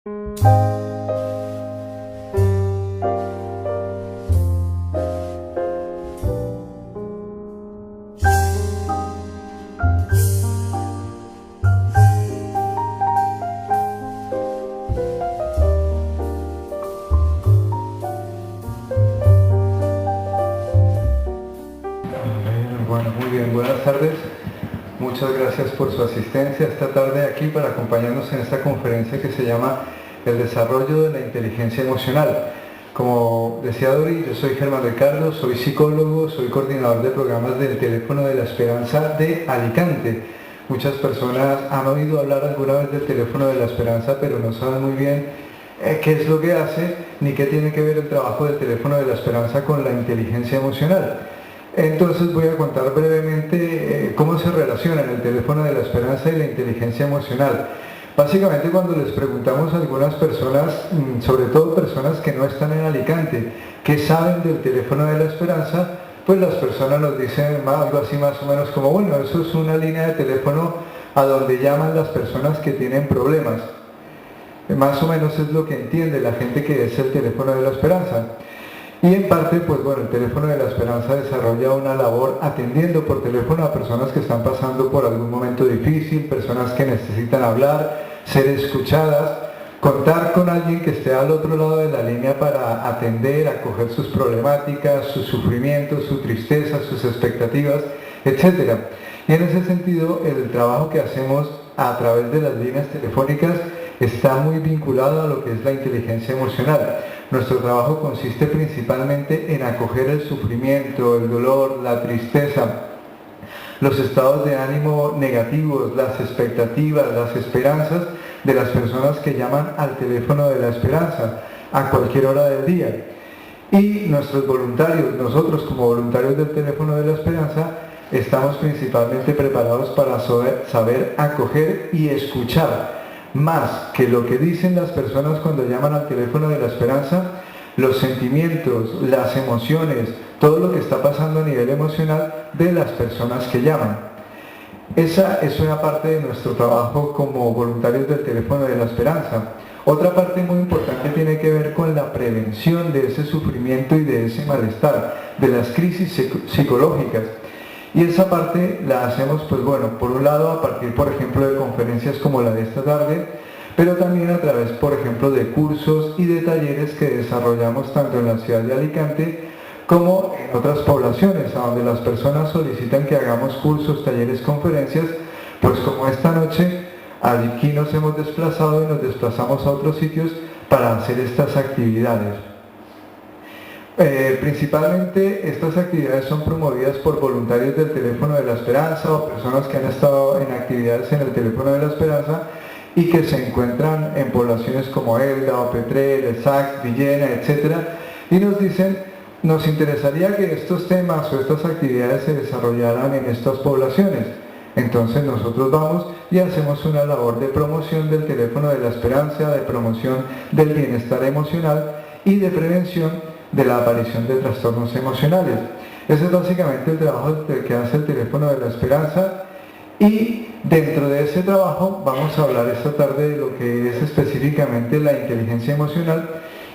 Bueno, muy bien, buenas tardes. Muchas gracias por su asistencia esta tarde aquí para acompañarnos en esta conferencia que se llama El desarrollo de la inteligencia emocional. Como decía Dori, yo soy Germán Ricardo, soy psicólogo, soy coordinador de programas del Teléfono de la Esperanza de Alicante. Muchas personas han oído hablar alguna vez del Teléfono de la Esperanza, pero no saben muy bien qué es lo que hace ni qué tiene que ver el trabajo del Teléfono de la Esperanza con la inteligencia emocional. Entonces voy a contar brevemente cómo se relacionan el Teléfono de la Esperanza y la inteligencia emocional. Básicamente, cuando les preguntamos a algunas personas, sobre todo personas que no están en Alicante, qué saben del Teléfono de la Esperanza, pues las personas nos dicen algo así más o menos como, bueno, eso es una línea de teléfono a donde llaman las personas que tienen problemas. Más o menos es lo que entiende la gente que es el Teléfono de la Esperanza. Y en parte, pues bueno, el Teléfono de la Esperanza desarrolla una labor atendiendo por teléfono a personas que están pasando por algún momento difícil, personas que necesitan hablar, ser escuchadas, contar con alguien que esté al otro lado de la línea para atender, acoger sus problemáticas, sus sufrimientos, su tristeza, sus expectativas, etc. Y en ese sentido, el trabajo que hacemos a través de las líneas telefónicas está muy vinculado a lo que es la inteligencia emocional. Nuestro trabajo consiste principalmente en acoger el sufrimiento, el dolor, la tristeza, los estados de ánimo negativos, las expectativas, las esperanzas de las personas que llaman al Teléfono de la Esperanza a cualquier hora del día. Y nuestros voluntarios, nosotros como voluntarios del Teléfono de la Esperanza, estamos principalmente preparados para saber acoger y escuchar más que lo que dicen las personas cuando llaman al Teléfono de la Esperanza, los sentimientos, las emociones, todo lo que está pasando a nivel emocional de las personas que llaman. Esa es una parte de nuestro trabajo como voluntarios del Teléfono de la Esperanza. Otra parte muy importante tiene que ver con la prevención de ese sufrimiento y de ese malestar, de las crisis psicológicas. Y esa parte la hacemos, pues bueno, por un lado a partir, por ejemplo, de conferencias como la de esta tarde, pero también a través, por ejemplo, de cursos y de talleres que desarrollamos tanto en la ciudad de Alicante como en otras poblaciones, a donde las personas solicitan que hagamos cursos, talleres, conferencias, pues como esta noche, aquí nos hemos desplazado y nos desplazamos a otros sitios para hacer estas actividades. Principalmente estas actividades son promovidas por voluntarios del Teléfono de la Esperanza o personas que han estado en actividades en el Teléfono de la Esperanza y que se encuentran en poblaciones como Elda, Opetrel, Esac, Villena, etc. Y nos dicen, nos interesaría que estos temas o estas actividades se desarrollaran en estas poblaciones. Entonces nosotros vamos y hacemos una labor de promoción del Teléfono de la Esperanza, de promoción del bienestar emocional y de prevención de la aparición de trastornos emocionales. Ese es básicamente el trabajo que hace el Teléfono de la Esperanza, y dentro de ese trabajo vamos a hablar esta tarde de lo que es específicamente la inteligencia emocional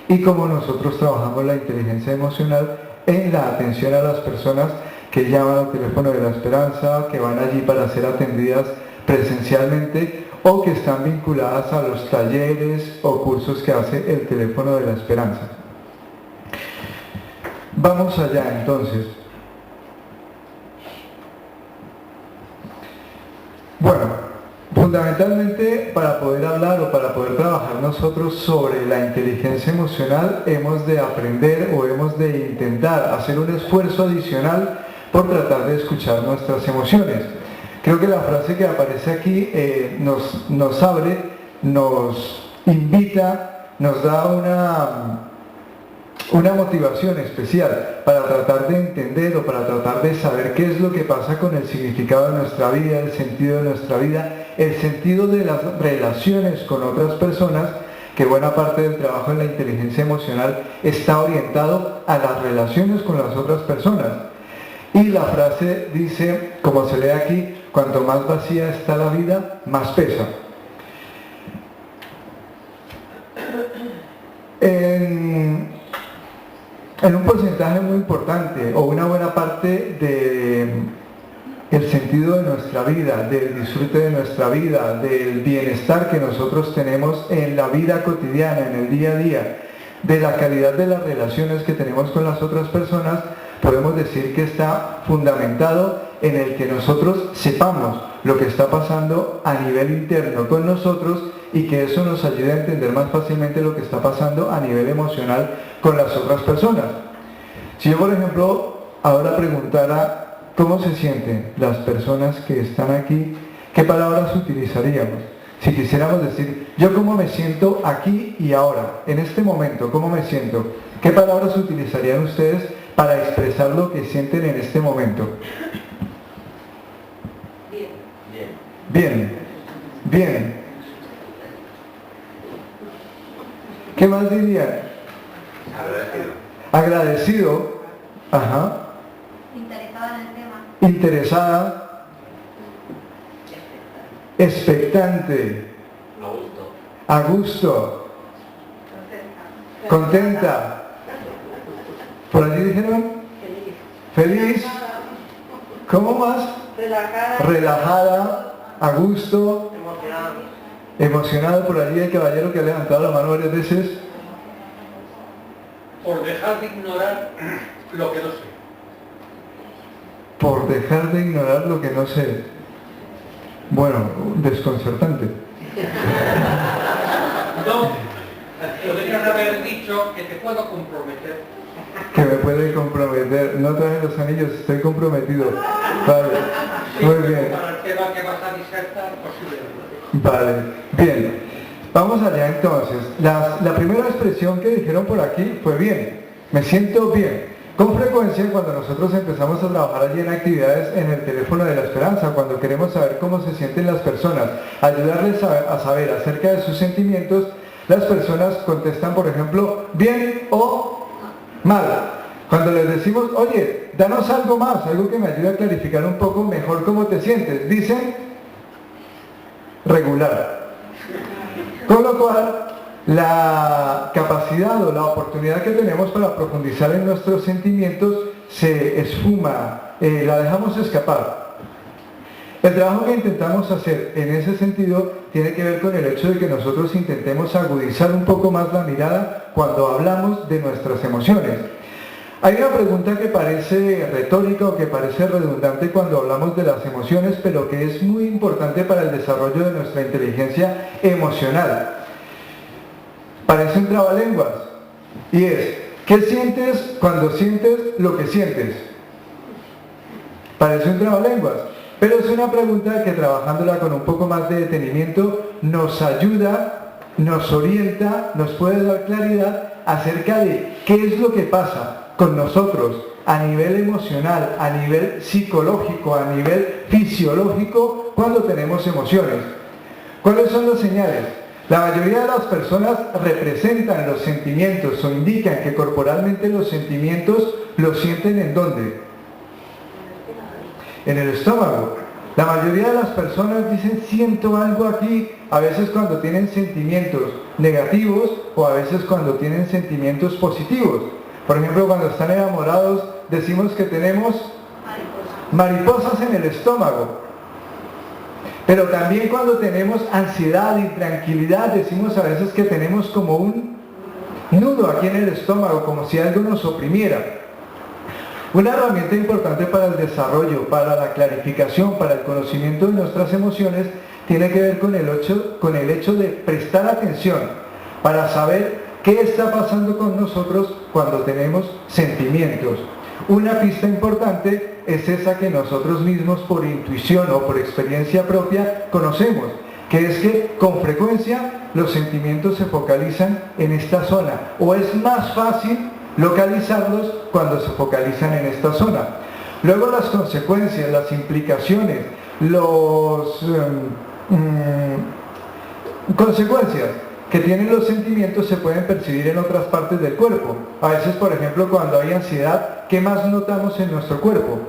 y cómo nosotros trabajamos la inteligencia emocional en la atención a las personas que llaman al Teléfono de la Esperanza, que van allí para ser atendidas presencialmente o que están vinculadas a los talleres o cursos que hace el Teléfono de la Esperanza. Vamos allá entonces. Bueno, fundamentalmente para poder hablar o para poder trabajar nosotros sobre la inteligencia emocional hemos de aprender o hemos de intentar hacer un esfuerzo adicional por tratar de escuchar nuestras emociones. Creo que la frase que aparece aquí nos abre, nos invita, nos da una motivación especial para tratar de entender o para tratar de saber qué es lo que pasa con el significado de nuestra vida, el sentido de nuestra vida, el sentido de las relaciones con otras personas, que buena parte del trabajo en la inteligencia emocional está orientado a las relaciones con las otras personas. Y la frase dice, como se lee aquí, cuanto más vacía está la vida, más pesa. en un porcentaje muy importante o una buena parte del sentido de nuestra vida, del disfrute de nuestra vida, del bienestar que nosotros tenemos en la vida cotidiana, en el día a día, de la calidad de las relaciones que tenemos con las otras personas, podemos decir que está fundamentado en el que nosotros sepamos lo que está pasando a nivel interno con nosotros y que eso nos ayude a entender más fácilmente lo que está pasando a nivel emocional con las otras personas. Si yo, por ejemplo, ahora preguntara cómo se sienten las personas que están aquí, ¿qué palabras utilizaríamos? Si quisiéramos decir, yo cómo me siento aquí y ahora, en este momento, ¿cómo me siento? ¿Qué palabras utilizarían ustedes para expresar lo que sienten en este momento? Bien. Bien. ¿Qué más dirían? Agradecido. Ajá. Interesada en el tema. Interesada. Expectante. A gusto. Contenta. ¿Por allí dijeron? Feliz. ¿Cómo más? Relajada. A gusto. Emocionado. Por allí el caballero que ha levantado la mano varias veces. Por dejar de ignorar lo que no sé. Por dejar de ignorar lo que no sé. Bueno, desconcertante. No, podrías haber dicho que te puedo comprometer. Que me puede comprometer. No traje los anillos, estoy comprometido. Vale, Sí, muy bien. para el tema que vas a disertar, posiblemente. Vale, bien. Vamos allá entonces. La primera expresión que dijeron por aquí fue bien. Me siento bien. Con frecuencia cuando nosotros empezamos a trabajar allí en actividades en el teléfono de la esperanza, cuando queremos saber cómo se sienten las personas, ayudarles a saber acerca de sus sentimientos, las personas contestan, por ejemplo, bien o mal. Cuando les decimos, oye, danos algo más, algo que me ayude a clarificar un poco mejor cómo te sientes, dicen regular. Con lo cual, la capacidad o la oportunidad que tenemos para profundizar en nuestros sentimientos se esfuma, la dejamos escapar. El trabajo que intentamos hacer en ese sentido tiene que ver con el hecho de que nosotros intentemos agudizar un poco más la mirada cuando hablamos de nuestras emociones. Hay una pregunta que parece retórica o que parece redundante cuando hablamos de las emociones, pero que es muy importante para el desarrollo de nuestra inteligencia emocional. Parece un trabalenguas, y es, ¿qué sientes cuando sientes lo que sientes? Parece un trabalenguas, pero es una pregunta que trabajándola con un poco más de detenimiento nos ayuda, nos orienta, nos puede dar claridad acerca de qué es lo que pasa con nosotros a nivel emocional, a nivel psicológico, a nivel fisiológico cuando tenemos emociones. ¿Cuáles son las señales? La mayoría de las personas representan los sentimientos o indican que corporalmente los sentimientos los sienten ¿en dónde? En el estómago. La mayoría de las personas dicen siento algo aquí, a veces cuando tienen sentimientos negativos o a veces cuando tienen sentimientos positivos. Por ejemplo, cuando están enamorados decimos que tenemos mariposas en el estómago. Pero también cuando tenemos ansiedad, intranquilidad, decimos a veces que tenemos como un nudo aquí en el estómago, como si algo nos oprimiera. Una herramienta importante para el desarrollo, para la clarificación, para el conocimiento de nuestras emociones, tiene que ver con el hecho de prestar atención para saber qué está pasando con nosotros cuando tenemos sentimientos. Una pista importante es esa que nosotros mismos por intuición o por experiencia propia conocemos, que es que con frecuencia los sentimientos se focalizan en esta zona, o es más fácil localizarlos cuando se focalizan en esta zona. Luego las consecuencias, las implicaciones, consecuencias que tienen los sentimientos se pueden percibir en otras partes del cuerpo. A veces, por ejemplo, cuando hay ansiedad, ¿qué más notamos en nuestro cuerpo?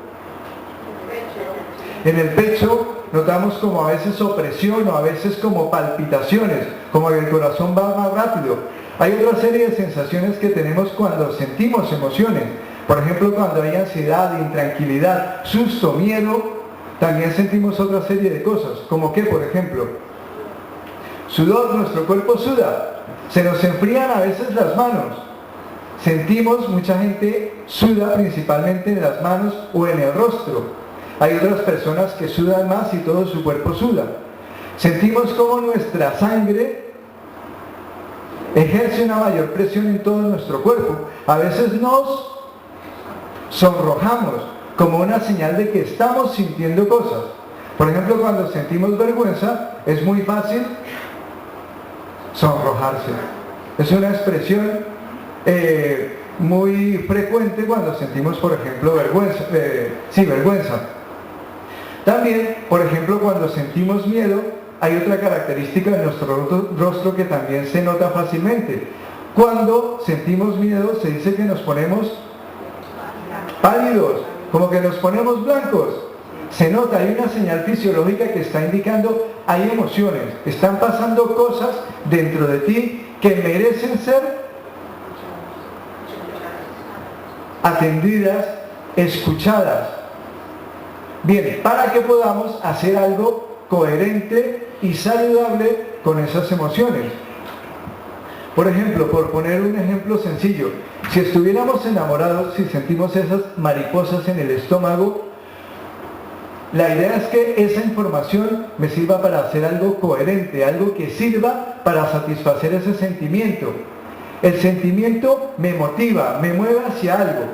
En el pecho, notamos como a veces opresión o a veces como palpitaciones, como que el corazón va más rápido. Hay otra serie de sensaciones que tenemos cuando sentimos emociones. Por ejemplo, cuando hay ansiedad, intranquilidad, susto, miedo, también sentimos otra serie de cosas. Como que, por ejemplo, sudor, nuestro cuerpo suda, se nos enfrían a veces las manos. Sentimos, mucha gente suda principalmente en las manos o en el rostro. Hay otras personas que sudan más y todo su cuerpo suda. Sentimos como nuestra sangre ejerce una mayor presión en todo nuestro cuerpo. A veces nos sonrojamos como una señal de que estamos sintiendo cosas. Por ejemplo, cuando sentimos vergüenza, es muy fácil sonrojarse. Es una expresión muy frecuente cuando sentimos, por ejemplo, vergüenza. También, por ejemplo, cuando sentimos miedo, hay otra característica de nuestro rostro que también se nota fácilmente. Cuando sentimos miedo, se dice que nos ponemos pálidos, como que nos ponemos blancos. Se nota, hay una señal fisiológica que está indicando, hay emociones, están pasando cosas dentro de ti que merecen ser atendidas, escuchadas. Bien, para que podamos hacer algo coherente y saludable con esas emociones. Por ejemplo, por poner un ejemplo sencillo, si estuviéramos enamorados, si sentimos esas mariposas en el estómago, la idea es que esa información me sirva para hacer algo coherente, algo que sirva para satisfacer ese sentimiento. El sentimiento me motiva, me mueve hacia algo.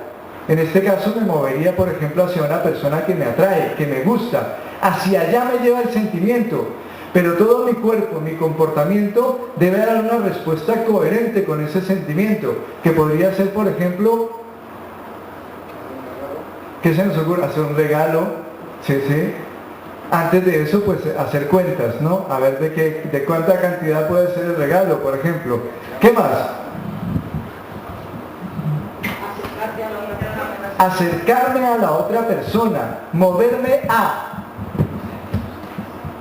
En este caso me movería, por ejemplo, hacia una persona que me atrae, que me gusta. Hacia allá me lleva el sentimiento. Pero todo mi cuerpo, mi comportamiento debe dar una respuesta coherente con ese sentimiento. Que podría ser, por ejemplo, ¿qué se nos ocurre? Hacer un regalo. Sí. Antes de eso, pues hacer cuentas, ¿no? A ver de cuánta cantidad puede ser el regalo, por ejemplo. ¿Qué más? Acercarme a la otra persona, moverme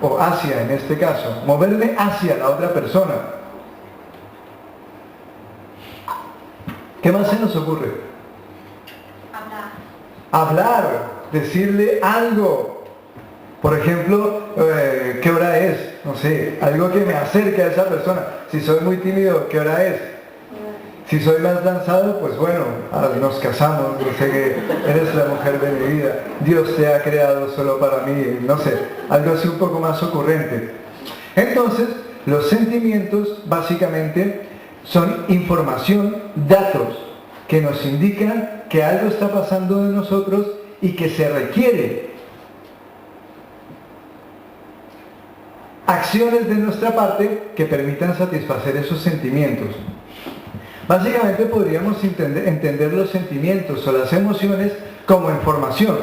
o hacia en este caso, moverme hacia la otra persona. ¿Qué más se nos ocurre? Hablar, decirle algo. Por ejemplo, ¿qué hora es? No sé, algo que me acerque a esa persona. Si soy muy tímido, ¿qué hora es? Si soy más lanzado, pues bueno, nos casamos, yo sé que eres la mujer de mi vida, Dios te ha creado solo para mí, no sé, algo así un poco más ocurrente. Entonces, los sentimientos básicamente son información, datos, que nos indican que algo está pasando de nosotros y que se requiere acciones de nuestra parte que permitan satisfacer esos sentimientos. Básicamente podríamos entender los sentimientos o las emociones como información.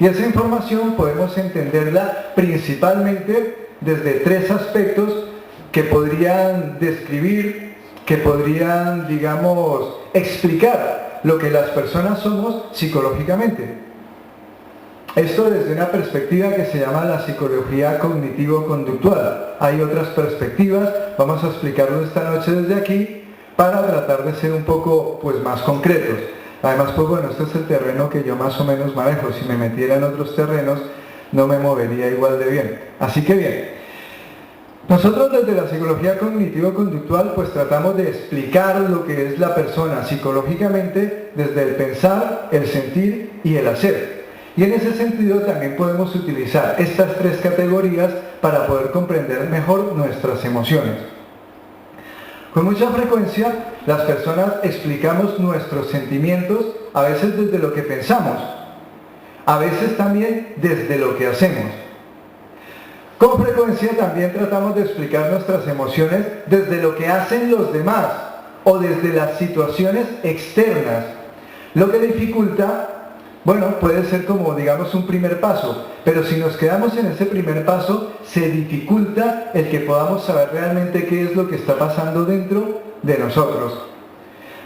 Y esa información podemos entenderla principalmente desde tres aspectos que podrían describir, que podrían, digamos, explicar lo que las personas somos psicológicamente. Esto desde una perspectiva que se llama la psicología cognitivo-conductual. Hay otras perspectivas, vamos a explicarlo esta noche desde aquí, para tratar de ser un poco pues más concretos. Además, pues bueno, este es el terreno que yo más o menos manejo. Si me metiera en otros terrenos, no me movería igual de bien. Así que bien, nosotros desde la psicología cognitivo-conductual pues tratamos de explicar lo que es la persona psicológicamente desde el pensar, el sentir y el hacer. Y en ese sentido también podemos utilizar estas tres categorías para poder comprender mejor nuestras emociones. Con mucha frecuencia las personas explicamos nuestros sentimientos a veces desde lo que pensamos, a veces también desde lo que hacemos. Con frecuencia también tratamos de explicar nuestras emociones desde lo que hacen los demás o desde las situaciones externas, lo que dificulta, bueno, puede ser como digamos un primer paso, pero si nos quedamos en ese primer paso, se dificulta el que podamos saber realmente qué es lo que está pasando dentro de nosotros.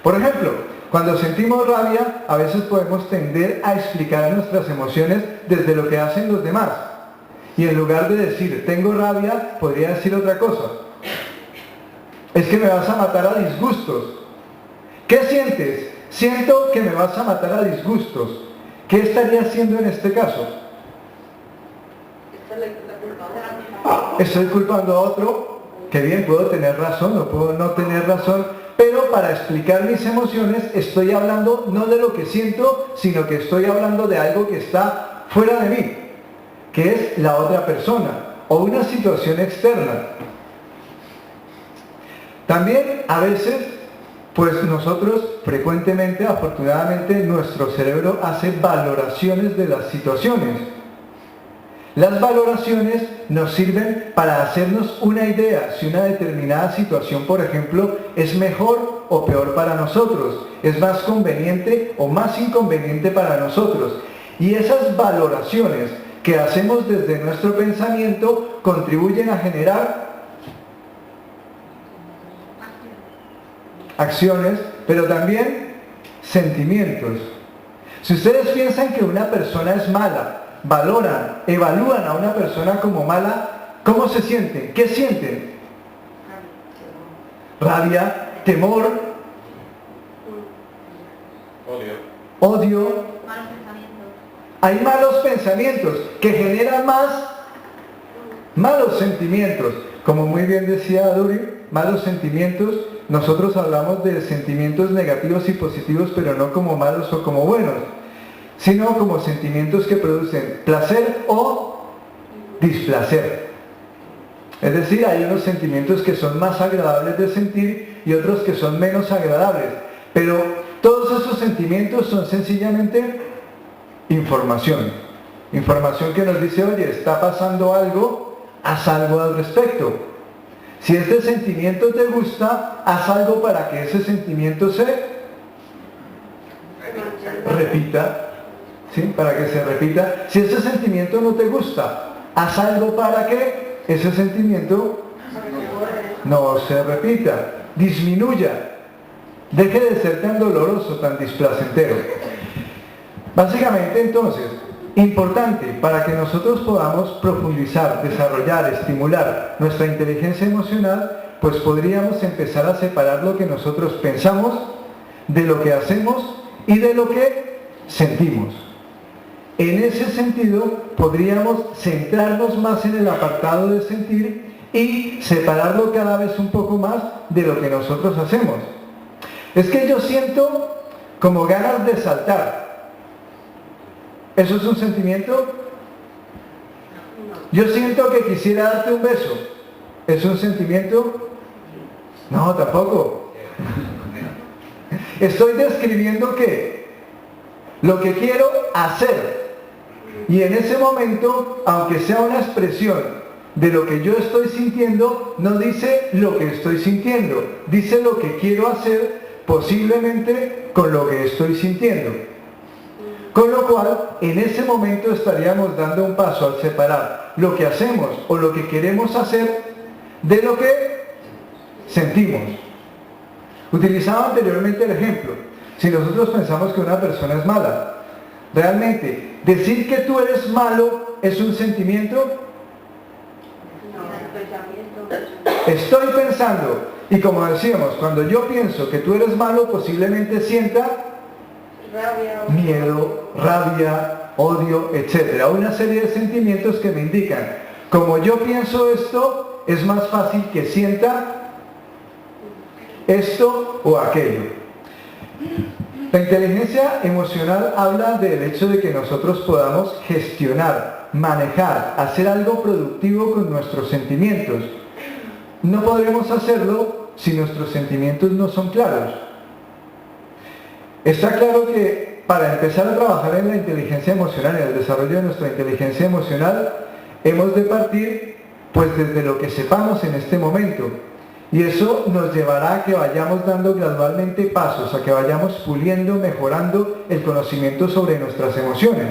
Por ejemplo, cuando sentimos rabia, a veces podemos tender a explicar nuestras emociones desde lo que hacen los demás. Y en lugar de decir tengo rabia, podría decir otra cosa. Es que me vas a matar a disgustos. ¿Qué sientes? Siento que me vas a matar a disgustos. ¿Qué estaría haciendo en este caso? Estoy culpando a otro. Que bien, puedo tener razón o puedo no tener razón, pero para explicar mis emociones estoy hablando no de lo que siento, sino que estoy hablando de algo que está fuera de mí, que es la otra persona o una situación externa. También a veces, pues nosotros frecuentemente, afortunadamente, nuestro cerebro hace valoraciones de las situaciones. Las valoraciones nos sirven para hacernos una idea si una determinada situación, por ejemplo, es mejor o peor para nosotros, es más conveniente o más inconveniente para nosotros. Y esas valoraciones que hacemos desde nuestro pensamiento contribuyen a generar acciones, pero también sentimientos. Si ustedes piensan que una persona es mala, valoran, evalúan a una persona como mala, ¿cómo se sienten? ¿Qué sienten? Rabia, temor, odio. Malos pensamientos. Hay malos pensamientos que generan más malos sentimientos. Como muy bien decía Duri, malos sentimientos. Nosotros hablamos de sentimientos negativos y positivos, pero no como malos o como buenos, sino como sentimientos que producen placer o displacer. Es decir, hay unos sentimientos que son más agradables de sentir y otros que son menos agradables. Pero todos esos sentimientos son sencillamente información. Información que nos dice, oye, está pasando algo, haz algo al respecto. Si este sentimiento te gusta, haz algo para que ese sentimiento se repita. ¿Sí? Para que se repita. Si ese sentimiento no te gusta, haz algo para que ese sentimiento no se repita, disminuya, deje de ser tan doloroso, tan displacentero. Básicamente, entonces, importante para que nosotros podamos profundizar, desarrollar, estimular nuestra inteligencia emocional, pues podríamos empezar a separar lo que nosotros pensamos de lo que hacemos y de lo que sentimos. En ese sentido, podríamos centrarnos más en el apartado de sentir y separarlo cada vez un poco más de lo que nosotros hacemos. Es que yo siento como ganas de saltar. ¿Eso es un sentimiento? Yo siento que quisiera darte un beso. ¿Es un sentimiento? No, tampoco. Estoy describiendo ¿qué? Lo que quiero hacer. Y en ese momento, aunque sea una expresión de lo que yo estoy sintiendo, no dice lo que estoy sintiendo, dice lo que quiero hacer posiblemente con lo que estoy sintiendo. Con lo cual, en ese momento estaríamos dando un paso al separar lo que hacemos o lo que queremos hacer de lo que sentimos. Utilizaba anteriormente el ejemplo. Si nosotros pensamos que una persona es mala, realmente, decir que tú eres malo es un sentimiento. Estoy pensando, y como decíamos, cuando yo pienso que tú eres malo, posiblemente sienta miedo, rabia, odio, etc. Una serie de sentimientos que me indican, como yo pienso esto, es más fácil que sienta esto o aquello. La inteligencia emocional habla del hecho de que nosotros podamos gestionar, manejar, hacer algo productivo con nuestros sentimientos. No podremos hacerlo si nuestros sentimientos no son claros. Está claro que para empezar a trabajar en la inteligencia emocional, en el desarrollo de nuestra inteligencia emocional, hemos de partir pues desde lo que sepamos en este momento. Y eso nos llevará a que vayamos dando gradualmente pasos, a que vayamos puliendo, mejorando el conocimiento sobre nuestras emociones.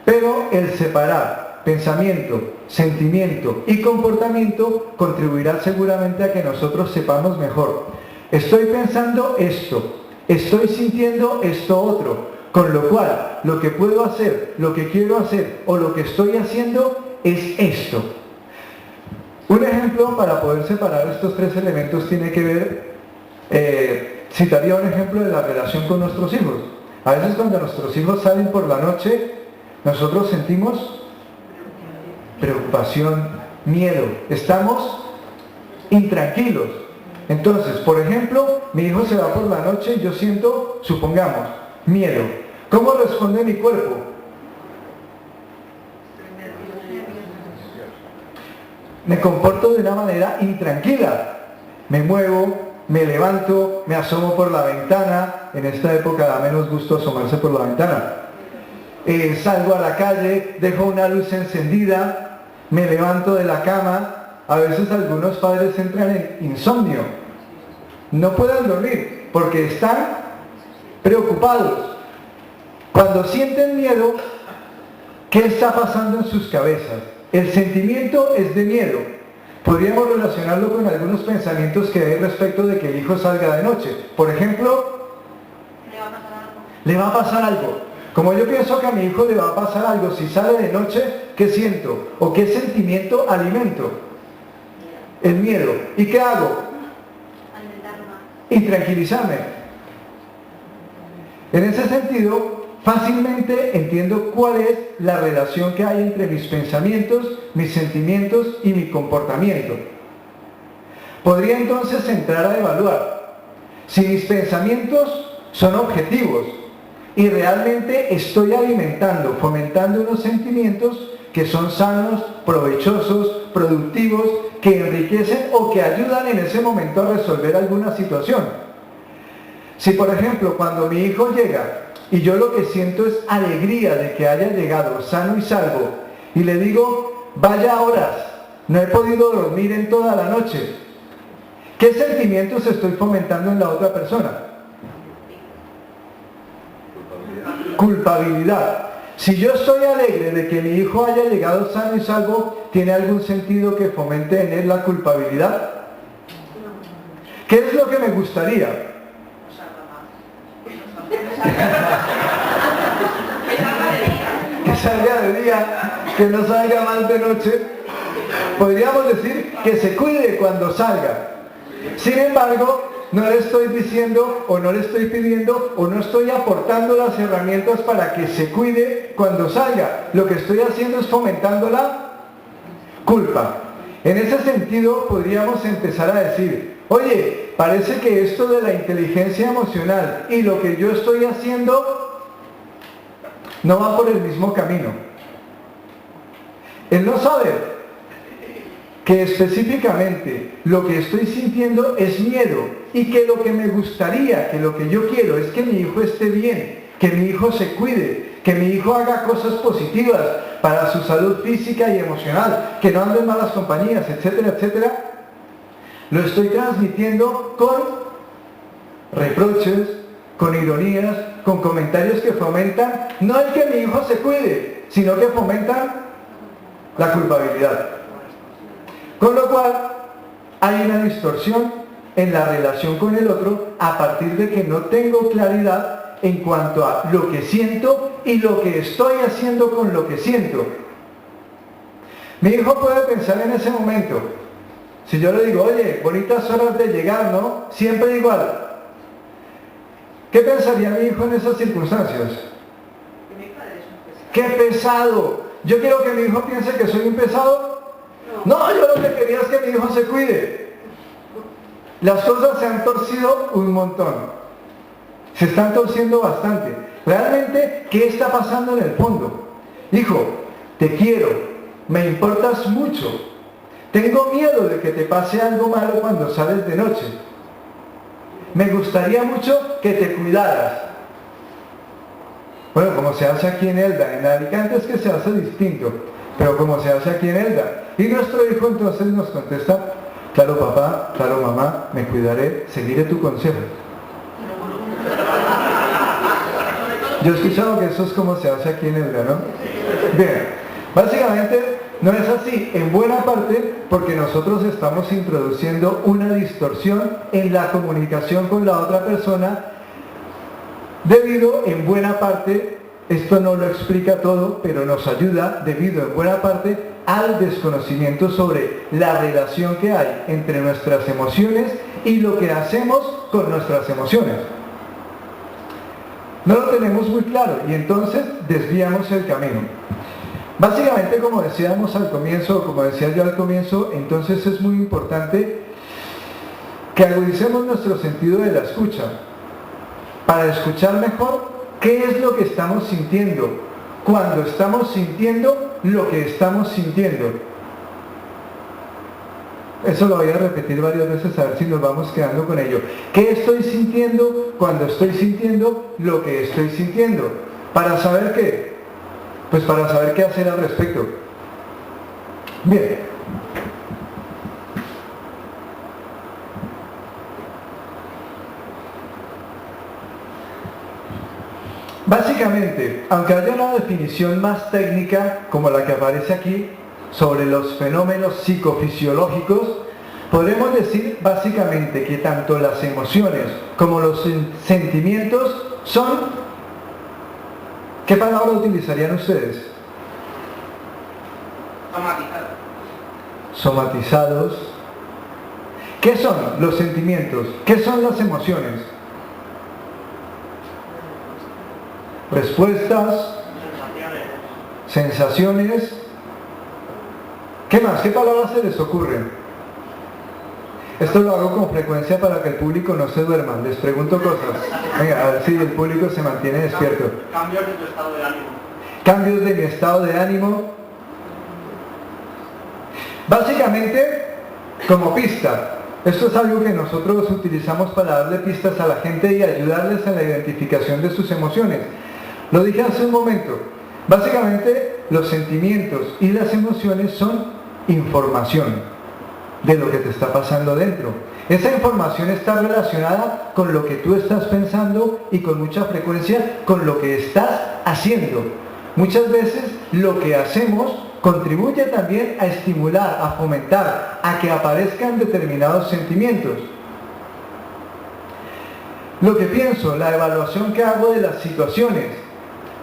Pero el separar pensamiento, sentimiento y comportamiento contribuirá seguramente a que nosotros sepamos mejor. Estoy pensando esto, estoy sintiendo esto otro. Con lo cual, lo que puedo hacer, lo que quiero hacer o lo que estoy haciendo es esto. Un ejemplo para poder separar estos tres elementos tiene que ver, citaría un ejemplo de la relación con nuestros hijos. A veces cuando nuestros hijos salen por la noche, nosotros sentimos preocupación, miedo, estamos intranquilos. Entonces, por ejemplo, mi hijo se va por la noche y yo siento, supongamos, miedo. ¿Cómo responde mi cuerpo? Me comporto de una manera intranquila. Me muevo, me levanto, me asomo por la ventana. En esta época da menos gusto asomarse por la ventana. Salgo a la calle, dejo una luz encendida, me levanto de la cama. A veces algunos padres entran en insomnio. No pueden dormir porque están preocupados. Cuando sienten miedo, ¿qué está pasando en sus cabezas? El sentimiento es de miedo. Podríamos relacionarlo con algunos pensamientos que hay respecto de que el hijo salga de noche. Por ejemplo, le va a pasar algo. Como yo pienso que a mi hijo le va a pasar algo, si sale de noche, ¿qué siento? ¿O qué sentimiento alimento? El miedo. ¿Y qué hago? Intranquilizarme. En ese sentido, fácilmente entiendo cuál es la relación que hay entre mis pensamientos, mis sentimientos y mi comportamiento. Podría entonces entrar a evaluar si mis pensamientos son objetivos y realmente estoy alimentando, fomentando unos sentimientos que son sanos, provechosos, productivos, que enriquecen o que ayudan en ese momento a resolver alguna situación. Si por ejemplo cuando mi hijo llega y yo lo que siento es alegría de que haya llegado sano y salvo, y le digo, vaya horas, no he podido dormir en toda la noche, ¿qué sentimientos estoy fomentando en la otra persona? Culpabilidad. Si yo estoy alegre de que mi hijo haya llegado sano y salvo, ¿tiene algún sentido que fomente en él la culpabilidad? ¿Qué es lo que me gustaría? Que salga de día, que no salga más de noche. Podríamos decir que se cuide cuando salga. Sin embargo, no le estoy diciendo o no le estoy pidiendo o no estoy aportando las herramientas para que se cuide cuando salga. Lo que estoy haciendo es fomentando la culpa. En ese sentido podríamos empezar a decir, oye, parece que esto de la inteligencia emocional y lo que yo estoy haciendo no va por el mismo camino. Él no sabe que específicamente lo que estoy sintiendo es miedo y que lo que me gustaría, que lo que yo quiero es que mi hijo esté bien, que mi hijo se cuide, que mi hijo haga cosas positivas para su salud física y emocional, que no ande en malas compañías, etcétera, etcétera. Lo estoy transmitiendo con reproches, con ironías, con comentarios que fomentan no el que mi hijo se cuide, sino que fomentan la culpabilidad. Con lo cual, hay una distorsión en la relación con el otro a partir de que no tengo claridad en cuanto a lo que siento y lo que estoy haciendo con lo que siento. Mi hijo puede pensar en ese momento, si yo le digo, oye, bonitas horas de llegar, ¿no? Siempre igual. ¿Qué pensaría mi hijo en esas circunstancias? ¡Qué pesado! ¿Yo quiero que mi hijo piense que soy un pesado? No, yo lo que quería es que mi hijo se cuide. Las cosas se han torcido un montón. Se están torciendo bastante. Realmente, ¿qué está pasando en el fondo? Hijo, te quiero, me importas mucho. Tengo miedo de que te pase algo malo cuando sales de noche. Me gustaría mucho que te cuidaras. Bueno, como se hace aquí en Elda, en Alicante es que se hace distinto, pero como se hace aquí en Elda. Y nuestro hijo entonces nos contesta, claro papá, claro mamá, me cuidaré, seguiré tu consejo. Yo he escuchado que eso es como se hace aquí en Elda, ¿no? Bien, básicamente no es así, en buena parte porque nosotros estamos introduciendo una distorsión en la comunicación con la otra persona debido en buena parte, esto no lo explica todo, pero nos ayuda debido en buena parte al desconocimiento sobre la relación que hay entre nuestras emociones y lo que hacemos con nuestras emociones. No lo tenemos muy claro y entonces desviamos el camino. Básicamente, como decíamos al comienzo, como decía yo al comienzo, entonces es muy importante que agudicemos nuestro sentido de la escucha para escuchar mejor qué es lo que estamos sintiendo cuando estamos sintiendo lo que estamos sintiendo. Eso lo voy a repetir varias veces a ver si nos vamos quedando con ello. ¿Qué estoy sintiendo cuando estoy sintiendo lo que estoy sintiendo? ¿Para saber qué? Pues para saber qué hacer al respecto. Bien. Básicamente, aunque haya una definición más técnica, como la que aparece aquí, sobre los fenómenos psicofisiológicos, podremos decir básicamente que tanto las emociones como los sentimientos son... ¿Qué palabra utilizarían ustedes? Somatizado. Somatizados. ¿Qué son los sentimientos? ¿Qué son las emociones? Respuestas, sensaciones. ¿Qué más? ¿Qué palabras se les ocurren? Esto lo hago con frecuencia para que el público no se duerma. Les pregunto cosas. Venga, a ver si el público se mantiene despierto. Cambios de tu estado de ánimo. Cambios de mi estado de ánimo. Básicamente, como pista. Esto es algo que nosotros utilizamos para darle pistas a la gente y ayudarles en la identificación de sus emociones. Lo dije hace un momento. Básicamente, los sentimientos y las emociones son información de lo que te está pasando dentro. Esa información está relacionada con lo que tú estás pensando y con mucha frecuencia con lo que estás haciendo. Muchas veces lo que hacemos contribuye también a estimular, a fomentar, a que aparezcan determinados sentimientos. Lo que pienso, la evaluación que hago de las situaciones,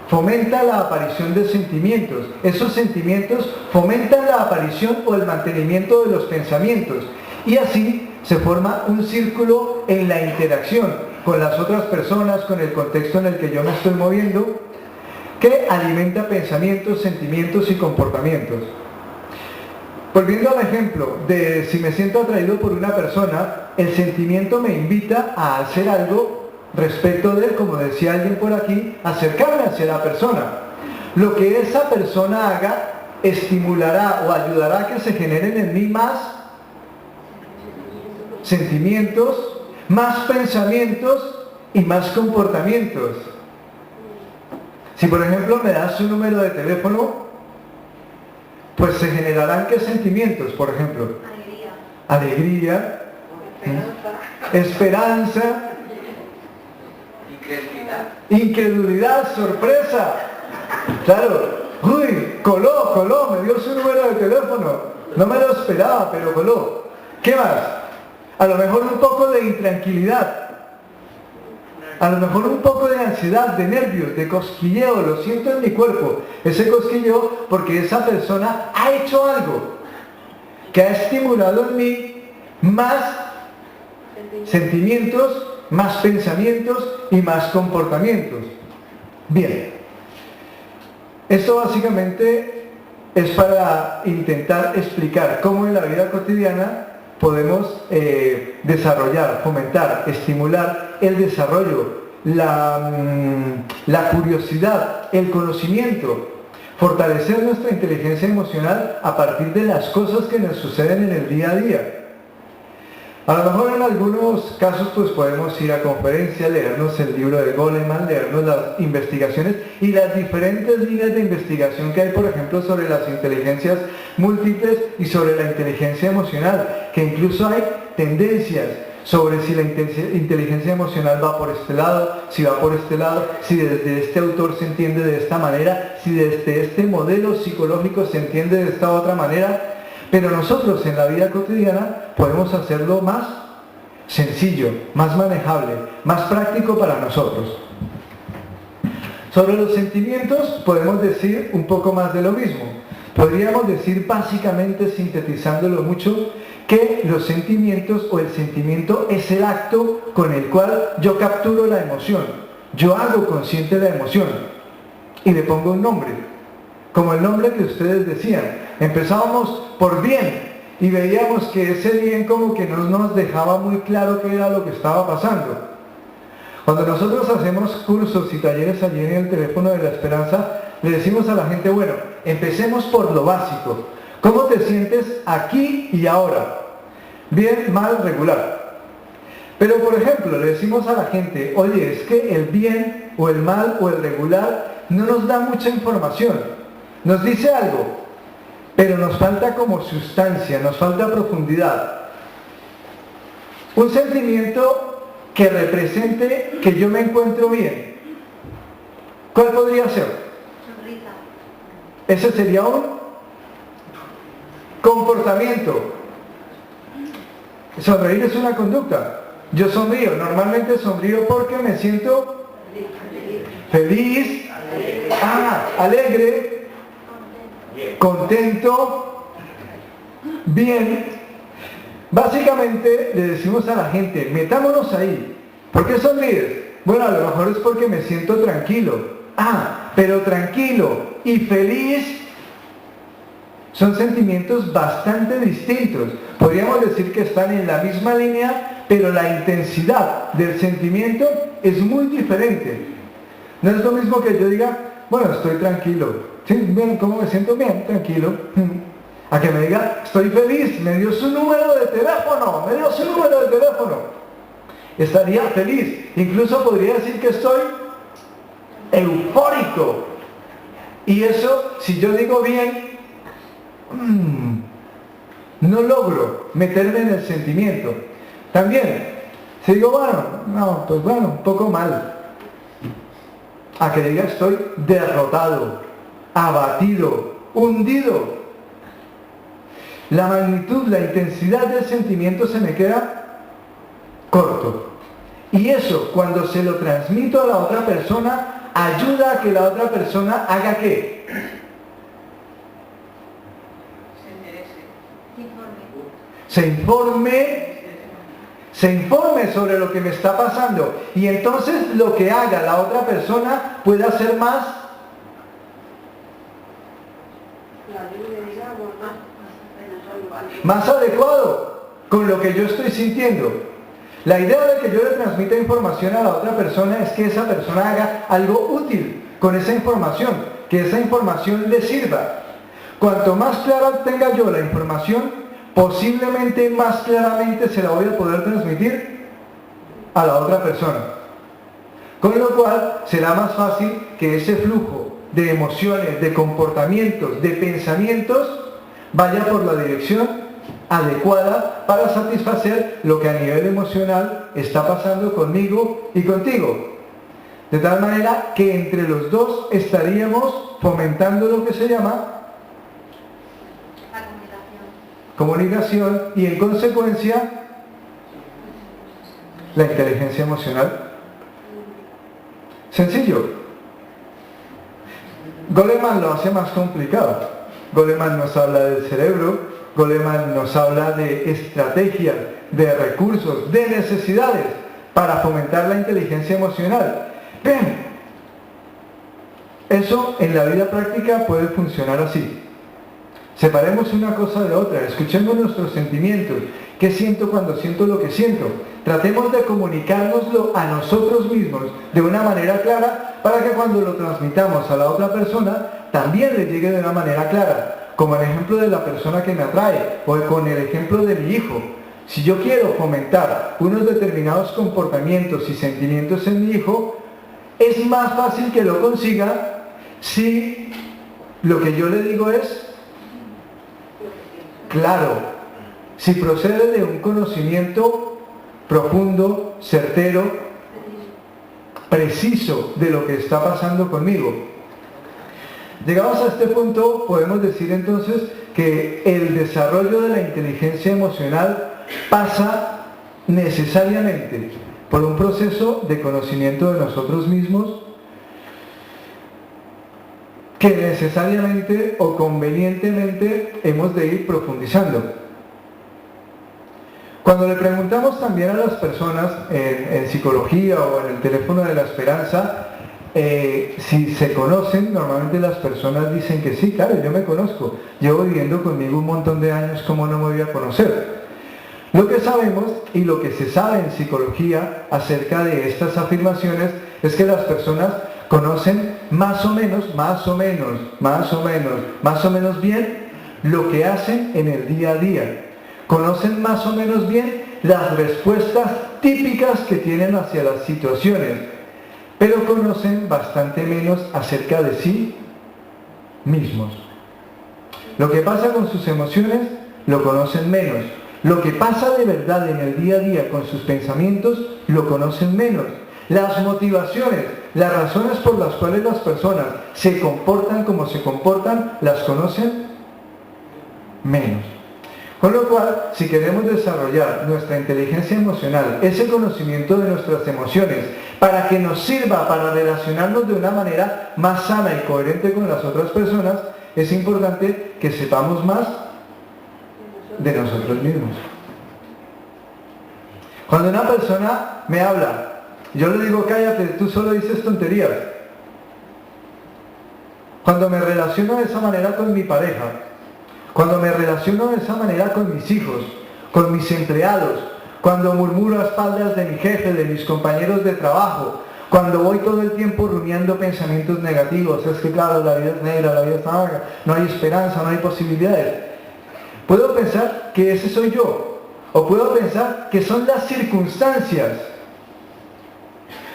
fomenta la aparición de sentimientos. Esos sentimientos fomentan la aparición o el mantenimiento de los pensamientos. Y así se forma un círculo en la interacción con las otras personas, con el contexto en el que yo me estoy moviendo, que alimenta pensamientos, sentimientos y comportamientos. Volviendo al ejemplo de si me siento atraído por una persona, el sentimiento me invita a hacer algo respecto de él, como decía alguien por aquí, acercarme hacia la persona. Lo que esa persona haga estimulará o ayudará a que se generen en mí más sentimientos, más pensamientos y más comportamientos. Si por ejemplo me das un número de teléfono, pues se generarán ¿qué sentimientos? Por ejemplo, alegría, esperanza, incredulidad, sorpresa. Claro, uy, coló, me dio su número de teléfono. No me lo esperaba, pero coló. ¿Qué más? A lo mejor un poco de intranquilidad. A lo mejor un poco de ansiedad, de nervios, de cosquilleo, lo siento en mi cuerpo. Ese cosquilleo porque esa persona ha hecho algo que ha estimulado en mí más sentimientos, más pensamientos y más comportamientos. Bien, esto básicamente es para intentar explicar cómo en la vida cotidiana podemos desarrollar, fomentar, estimular el desarrollo, la curiosidad, el conocimiento, fortalecer nuestra inteligencia emocional a partir de las cosas que nos suceden en el día a día. A lo mejor en algunos casos pues podemos ir a conferencias, leernos el libro de Goleman, leernos las investigaciones y las diferentes líneas de investigación que hay, por ejemplo, sobre las inteligencias múltiples y sobre la inteligencia emocional, que incluso hay tendencias sobre si la inteligencia emocional va por este lado, si va por este lado, si desde este autor se entiende de esta manera, si desde este modelo psicológico se entiende de esta otra manera. Pero nosotros en la vida cotidiana podemos hacerlo más sencillo, más manejable, más práctico para nosotros. Sobre los sentimientos podemos decir un poco más de lo mismo. Podríamos decir básicamente, sintetizándolo mucho, que los sentimientos o el sentimiento es el acto con el cual yo capturo la emoción. Yo hago consciente la emoción y le pongo un nombre, como el nombre que ustedes decían. Empezábamos por bien y veíamos que ese bien como que no nos dejaba muy claro qué era lo que estaba pasando. Cuando nosotros hacemos cursos y talleres allí en el teléfono de la esperanza, le decimos a la gente, bueno, empecemos por lo básico. ¿Cómo te sientes aquí y ahora? Bien, mal, regular. Pero por ejemplo, le decimos a la gente, oye, es que el bien o el mal o el regular no nos da mucha información. Nos dice algo, pero nos falta como sustancia, nos falta profundidad. Un sentimiento que represente que yo me encuentro bien. ¿Cuál podría ser? Sonrisa. Ese sería un comportamiento. Sonreír es una conducta. Yo sonrío, normalmente sonrío porque me siento feliz, alegre, contento, bien. Básicamente le decimos a la gente, metámonos ahí. ¿Por qué sonríes? Bueno, a lo mejor es porque me siento tranquilo. Pero tranquilo y feliz son sentimientos bastante distintos. Podríamos decir que están en la misma línea, pero la intensidad del sentimiento es muy diferente. No es lo mismo que yo diga, bueno, estoy tranquilo. ¿Sí? Bien, ¿cómo me siento? Bien, tranquilo. A que me diga, estoy feliz, me dio su número de teléfono, Estaría feliz. Incluso podría decir que estoy eufórico. Y eso, si yo digo bien, no logro meterme en el sentimiento. También, si digo, un poco mal. A que diga, estoy derrotado, abatido, hundido. La magnitud, la intensidad del sentimiento se me queda corto. Y eso, cuando se lo transmito a la otra persona, ayuda a que la otra persona haga ¿qué? Se informe sobre lo que me está pasando. Y entonces lo que haga la otra persona puede hacer más adecuado con lo que yo estoy sintiendo. La idea de que yo le transmita información a la otra persona es que esa persona haga algo útil con esa información, que esa información le sirva. Cuanto más clara tenga yo la información, posiblemente más claramente se la voy a poder transmitir a la otra persona. Con lo cual será más fácil que ese flujo de emociones, de comportamientos, de pensamientos vaya por la dirección adecuada para satisfacer lo que a nivel emocional está pasando conmigo y contigo. De tal manera que entre los dos estaríamos fomentando lo que se llama La comunicación y en consecuencia la inteligencia emocional. Sencillo. Goleman lo hace más complicado. Goleman nos habla del cerebro, Goleman nos habla de estrategias, de recursos, de necesidades para fomentar la inteligencia emocional. Bien, eso en la vida práctica puede funcionar así. Separemos una cosa de otra, escuchemos nuestros sentimientos. ¿Qué siento cuando siento lo que siento? Tratemos de comunicárnoslo a nosotros mismos de una manera clara para que cuando lo transmitamos a la otra persona también le llegue de una manera clara. Como el ejemplo de la persona que me atrae o con el ejemplo de mi hijo. Si yo quiero fomentar unos determinados comportamientos y sentimientos en mi hijo, es más fácil que lo consiga si lo que yo le digo es claro, si procede de un conocimiento profundo, certero, preciso de lo que está pasando conmigo. Llegados a este punto, podemos decir entonces que el desarrollo de la inteligencia emocional pasa necesariamente por un proceso de conocimiento de nosotros mismos que necesariamente o convenientemente hemos de ir profundizando. Cuando le preguntamos también a las personas en psicología o en el teléfono de la esperanza, si se conocen, normalmente las personas dicen que sí, claro, yo me conozco, llevo viviendo conmigo un montón de años, ¿cómo no me voy a conocer? Lo que sabemos y lo que se sabe en psicología acerca de estas afirmaciones es que las personas conocen más o menos bien lo que hacen en el día a día. Conocen más o menos bien las respuestas típicas que tienen hacia las situaciones, pero conocen bastante menos acerca de sí mismos. Lo que pasa con sus emociones lo conocen menos. Lo que pasa de verdad en el día a día con sus pensamientos lo conocen menos. Las motivaciones, las razones por las cuales las personas se comportan como se comportan, las conocen menos. Con lo cual, si queremos desarrollar nuestra inteligencia emocional, ese conocimiento de nuestras emociones, para que nos sirva para relacionarnos de una manera más sana y coherente con las otras personas, es importante que sepamos más de nosotros mismos. Cuando una persona me habla, yo le digo, cállate, tú solo dices tonterías. Cuando me relaciono de esa manera con mi pareja, cuando me relaciono de esa manera con mis hijos, con mis empleados, cuando murmuro a espaldas de mi jefe, de mis compañeros de trabajo, cuando voy todo el tiempo rumiando pensamientos negativos, es que claro, la vida es negra, la vida es amarga, no hay esperanza, no hay posibilidades. Puedo pensar que ese soy yo, o puedo pensar que son las circunstancias.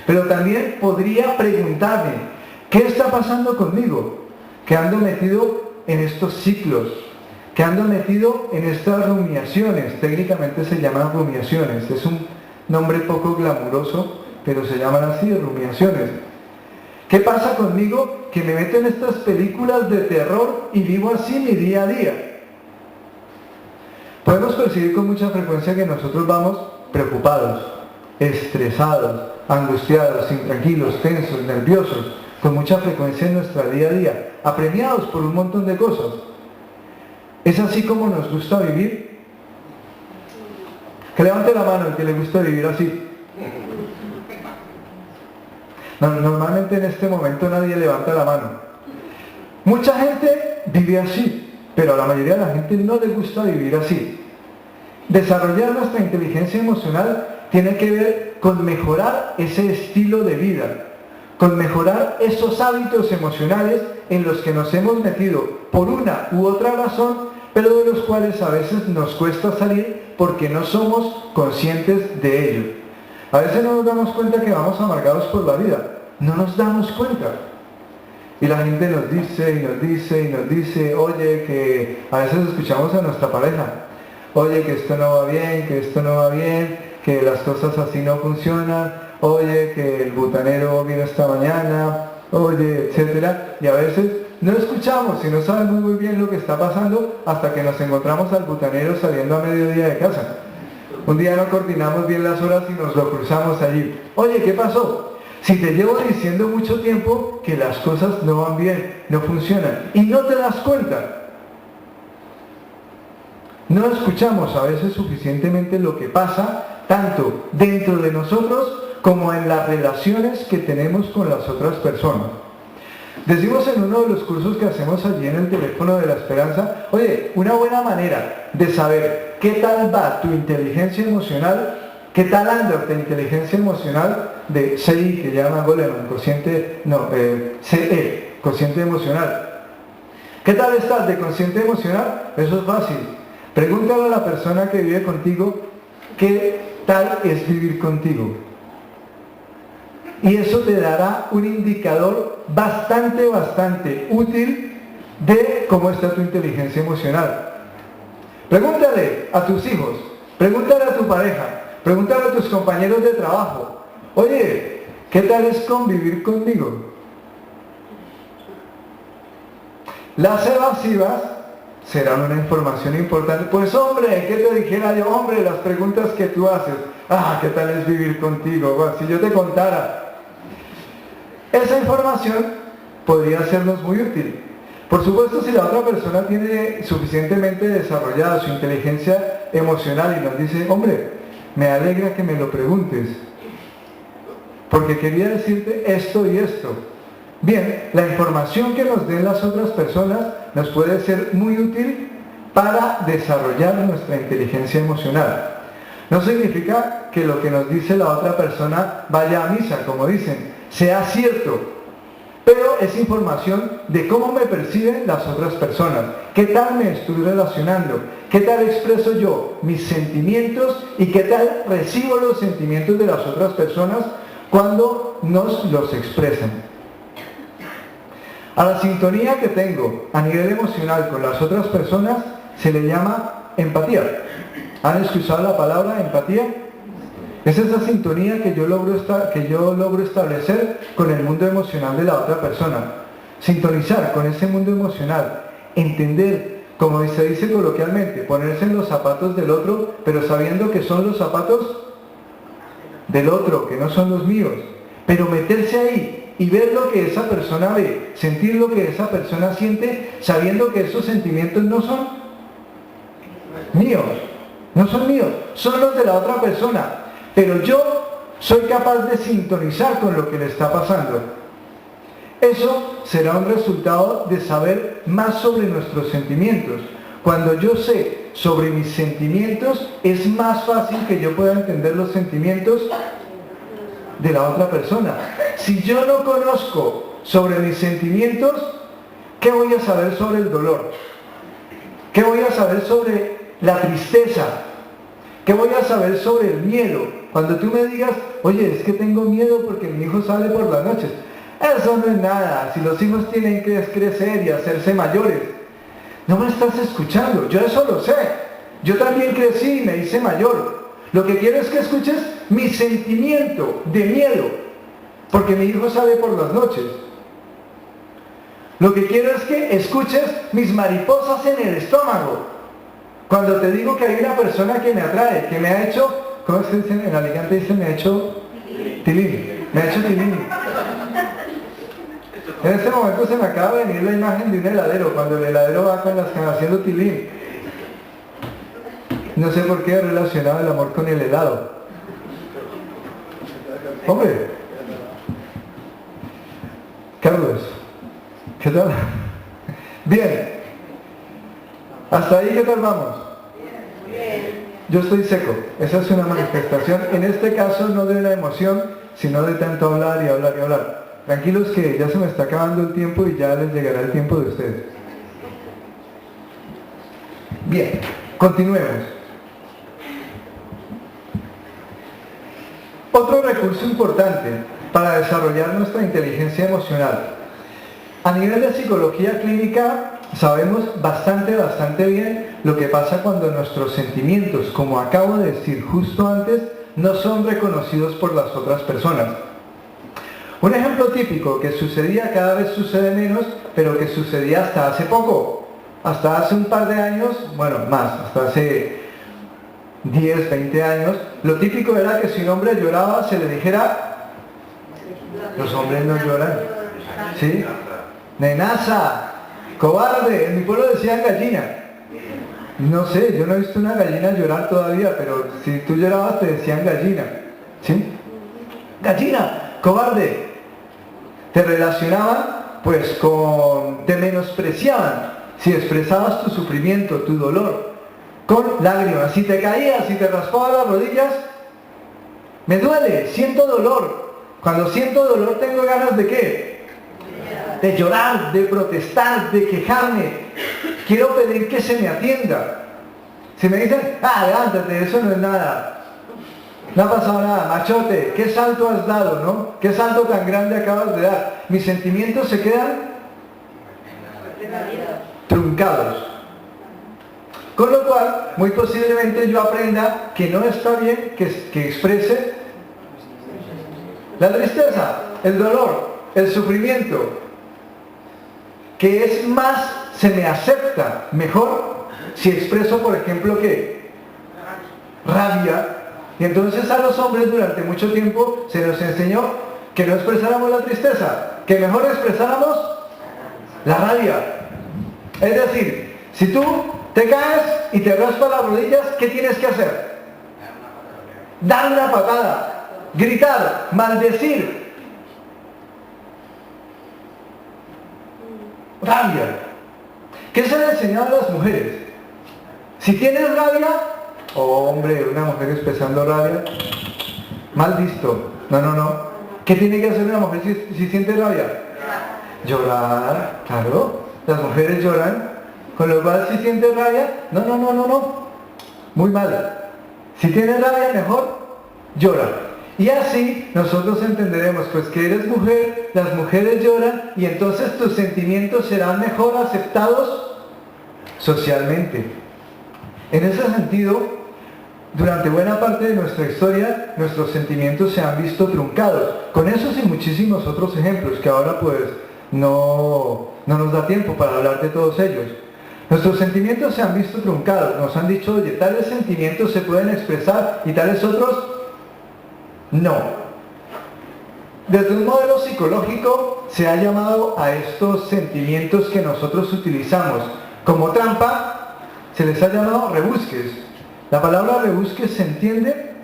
Pero también podría preguntarme, ¿qué está pasando conmigo? Que ando metido en estos ciclos, que ando metido en estas rumiaciones, técnicamente se llaman rumiaciones, es un nombre poco glamuroso, pero se llaman así, rumiaciones. ¿Qué pasa conmigo? Que me meto en estas películas de terror y vivo así mi día a día. Podemos percibir con mucha frecuencia que nosotros vamos preocupados, estresados, angustiados, intranquilos, tensos, nerviosos, con mucha frecuencia en nuestro día a día, apremiados por un montón de cosas. ¿Es así como nos gusta vivir? Que levante la mano el que le gusta vivir así. Normalmente en este momento nadie levanta la mano. Mucha gente vive así, pero a la mayoría de la gente no le gusta vivir así. Desarrollar nuestra inteligencia emocional tiene que ver con mejorar ese estilo de vida, con mejorar esos hábitos emocionales en los que nos hemos metido por una u otra razón, pero de los cuales a veces nos cuesta salir porque no somos conscientes de ello. A veces no nos damos cuenta que vamos amargados por la vida, no nos damos cuenta. Y la gente nos dice, oye, que a veces escuchamos a nuestra pareja, oye, que esto no va bien, que las cosas así no funcionan, oye, que el butanero vino esta mañana, oye, etcétera, y a veces no escuchamos y no sabemos muy bien lo que está pasando hasta que nos encontramos al butanero saliendo a mediodía de casa. Un día no coordinamos bien las horas y nos lo cruzamos allí. Oye, ¿qué pasó? Si te llevo diciendo mucho tiempo que las cosas no van bien, no funcionan, y no te das cuenta. No escuchamos a veces suficientemente lo que pasa, tanto dentro de nosotros como en las relaciones que tenemos con las otras personas. Decimos en uno de los cursos que hacemos allí en el teléfono de la esperanza, oye, una buena manera de saber qué tal va tu inteligencia emocional, qué tal anda tu inteligencia emocional de CI, que llama Goleman, CE, cociente emocional. ¿Qué tal estás de consciente emocional? Eso es fácil. Pregúntale a la persona que vive contigo, ¿qué tal es vivir contigo? Y eso te dará un indicador bastante útil de cómo está tu inteligencia emocional. Pregúntale a tus hijos, pregúntale a tu pareja, pregúntale a tus compañeros de trabajo, oye, ¿qué tal es convivir conmigo? Las evasivas serán una información importante. Pues hombre, ¿qué te dijera yo? Hombre, las preguntas que tú haces. ¿Qué tal es vivir contigo? Bueno, si yo te contara. Esa información podría sernos muy útil. Por supuesto, si la otra persona tiene suficientemente desarrollada su inteligencia emocional y nos dice, hombre, me alegra que me lo preguntes, porque quería decirte esto y esto. Bien, la información que nos den las otras personas nos puede ser muy útil para desarrollar nuestra inteligencia emocional. No significa que lo que nos dice la otra persona vaya a misa, como dicen, sea cierto, pero es información de cómo me perciben las otras personas, qué tal me estoy relacionando, qué tal expreso yo mis sentimientos y qué tal recibo los sentimientos de las otras personas cuando nos los expresan. A la sintonía que tengo a nivel emocional con las otras personas se le llama empatía. ¿Han escuchado la palabra empatía? Es esa sintonía que yo logro establecer con el mundo emocional de la otra persona. Sintonizar con ese mundo emocional. Entender, como se dice coloquialmente, ponerse en los zapatos del otro, pero sabiendo que son los zapatos del otro, que no son los míos. Pero meterse ahí y ver lo que esa persona ve, sentir lo que esa persona siente, sabiendo que esos sentimientos no son míos. No son míos, son los de la otra persona. Pero yo soy capaz de sintonizar con lo que le está pasando. Eso será un resultado de saber más sobre nuestros sentimientos. Cuando yo sé sobre mis sentimientos, es más fácil que yo pueda entender los sentimientos de la otra persona. Si yo no conozco sobre mis sentimientos, ¿qué voy a saber sobre el dolor? ¿Qué voy a saber sobre la tristeza? ¿Qué voy a saber sobre el miedo? Cuando tú me digas, oye, es que tengo miedo porque mi hijo sale por las noches. Eso no es nada. Si los hijos tienen que crecer y hacerse mayores. No me estás escuchando. Yo eso lo sé. Yo también crecí y me hice mayor. Lo que quiero es que escuches mi sentimiento de miedo. Porque mi hijo sale por las noches. Lo que quiero es que escuches mis mariposas en el estómago. Cuando te digo que hay una persona que me atrae, que me ha hecho, ¿cómo se dice? En Alicante dicen, me ha hecho tilín. Me ha hecho tilín. En este momento se me acaba de venir la imagen de un heladero, cuando el heladero va con las cajas haciendo tilín. No sé por qué he relacionado el amor con el helado. Hombre. Carlos, ¿qué tal? Bien. ¿Hasta ahí qué tal vamos? Yo estoy seco. Esa es una manifestación, en este caso no de una emoción, sino de tanto hablar y hablar y hablar. Tranquilos que ya se me está acabando el tiempo y ya les llegará el tiempo de ustedes. Bien, continuemos. Otro recurso importante para desarrollar nuestra inteligencia emocional. A nivel de psicología clínica sabemos bastante bien lo que pasa cuando nuestros sentimientos, como acabo de decir justo antes, no son reconocidos por las otras personas. Un ejemplo típico que sucedía, cada vez sucede menos, pero que sucedía hasta hace poco, hasta hace un par de años, bueno, más, hasta hace 10, 20 años, lo típico era que si un hombre lloraba se le dijera, los hombres no lloran, ¿sí? Nenaza, cobarde, en mi pueblo decían gallina. No sé, yo no he visto una gallina llorar todavía, pero si tú llorabas te decían gallina, ¿sí? Gallina, cobarde. Te relacionaban, pues, te menospreciaban si expresabas tu sufrimiento, tu dolor, con lágrimas. Si te caías, si te raspabas las rodillas, me duele, siento dolor. Cuando siento dolor tengo ganas de ¿qué? De llorar, de protestar, de quejarme. Quiero pedir que se me atienda. Si me dicen, levántate, eso no es nada. No ha pasado nada, machote, qué salto has dado, ¿no? Qué salto tan grande acabas de dar. Mis sentimientos se quedan truncados. Con lo cual, muy posiblemente yo aprenda que no está bien que exprese la tristeza, el dolor, el sufrimiento, que es más, se me acepta mejor si expreso, por ejemplo, ¿qué? Rabia. Y entonces a los hombres durante mucho tiempo se nos enseñó que no expresáramos la tristeza, que mejor expresáramos La rabia. Es decir, si tú te caes y te raspas las rodillas, ¿qué tienes que hacer? Dar una patada, gritar, maldecir. Rabia. ¿Qué se le enseña a las mujeres? Si tienes rabia, oh, hombre, una mujer expresando rabia, mal visto. No. ¿Qué tiene que hacer una mujer si siente rabia? Llorar, claro. Las mujeres lloran. Con lo cual, si sientes rabia, no. Muy mal. Si tienes rabia, mejor llora. Y así nosotros entenderemos pues que eres mujer, las mujeres lloran y entonces tus sentimientos serán mejor aceptados socialmente. En ese sentido, durante buena parte de nuestra historia, nuestros sentimientos se han visto truncados, con esos y muchísimos otros ejemplos que ahora pues no nos da tiempo para hablar de todos ellos. Nuestros sentimientos se han visto truncados, nos han dicho, oye, tales sentimientos se pueden expresar y tales otros no. Desde un modelo psicológico se ha llamado a estos sentimientos que nosotros utilizamos como trampa, se les ha llamado rebusques. La palabra rebusques se entiende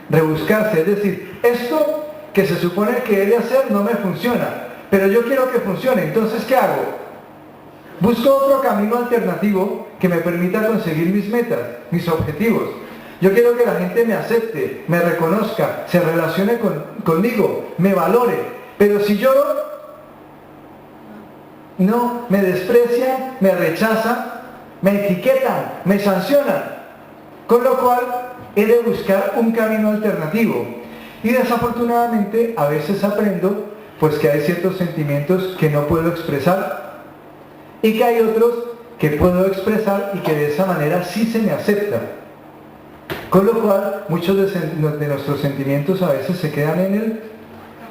rebuscarse, es decir, esto que se supone que he de hacer no me funciona, pero yo quiero que funcione, entonces ¿qué hago? Busco otro camino alternativo que me permita conseguir mis metas, mis objetivos. Yo quiero que la gente me acepte, me reconozca, se relacione conmigo, me valore. Pero si lloro, no, me desprecian, me rechazan, me etiquetan, me sancionan. Con lo cual, he de buscar un camino alternativo. Y desafortunadamente, a veces aprendo pues que hay ciertos sentimientos que no puedo expresar y que hay otros que puedo expresar y que de esa manera sí se me acepta. Con lo cual, muchos de nuestros sentimientos a veces se quedan en el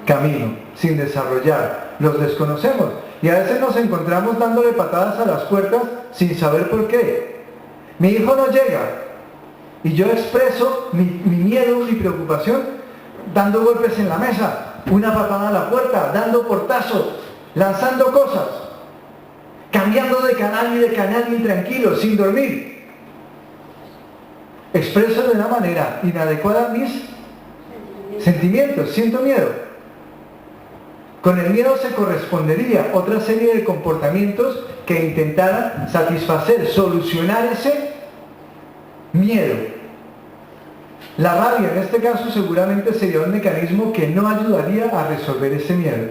camino, sin desarrollar, los desconocemos y a veces nos encontramos dándole patadas a las puertas sin saber por qué. Mi hijo no llega y yo expreso mi miedo, mi preocupación, dando golpes en la mesa, una patada a la puerta, dando portazos, lanzando cosas, cambiando de canal intranquilo, sin dormir. Expreso de una manera inadecuada mis sentimientos, siento miedo. Con el miedo se correspondería otra serie de comportamientos que intentaran satisfacer, solucionar ese miedo. La rabia en este caso seguramente sería un mecanismo que no ayudaría a resolver ese miedo.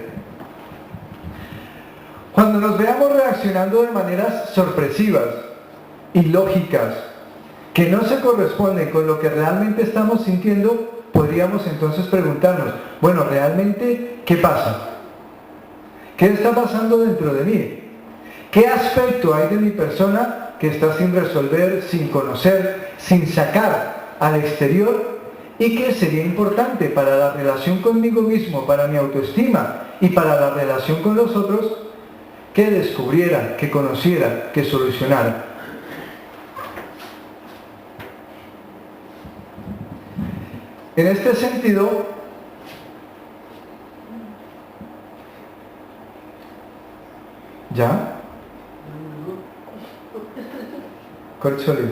Cuando nos veamos reaccionando de maneras sorpresivas, ilógicas, que no se corresponden con lo que realmente estamos sintiendo, podríamos entonces preguntarnos, bueno, ¿realmente qué pasa? ¿Qué está pasando dentro de mí? ¿Qué aspecto hay de mi persona que está sin resolver, sin conocer, sin sacar al exterior y que sería importante para la relación conmigo mismo, para mi autoestima y para la relación con los otros, que descubriera, que conociera, que solucionara? En este sentido, ¿ya? Corcholis.